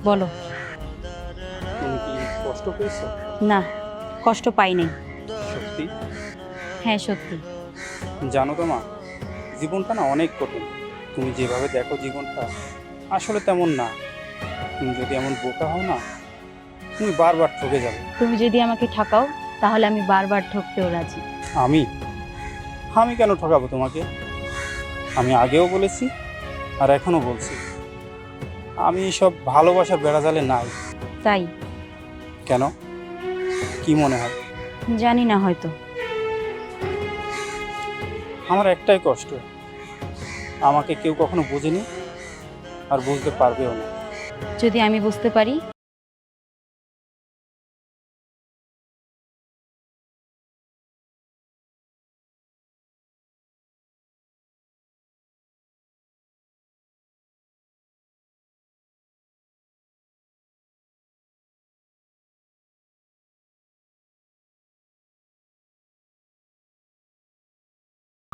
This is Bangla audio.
বলো। তুমি কি কষ্ট পেয়েছো? না, কষ্ট পাইনি। সত্যি? হ্যাঁ, সত্যি। জানো তো মা, জীবনটা না অনেক কঠিন। তুমি যেভাবে দেখো জীবনটা আসলে তেমন না। তুমি যদি এমন বোকা হও না, তুমি বারবার ঠকে যাবে। তুমি যদি আমাকে ঠকাও তাহলে আমি বারবার ঠকতেও রাজি। আমি আমি কেন ঠকাবো তোমাকে? আমি আগেও বলেছি আর এখনো বলছি, আমি সব ভালোবাসার বেড়াজালে নাই। তাই? কেন? কি মনে হয়? জানি না, হয়তো। আমার একটাই কষ্ট, আমাকে কেউ কখনো বোঝেনি আর বুঝতে পারবেও না। যদি আমি বুঝতে পারি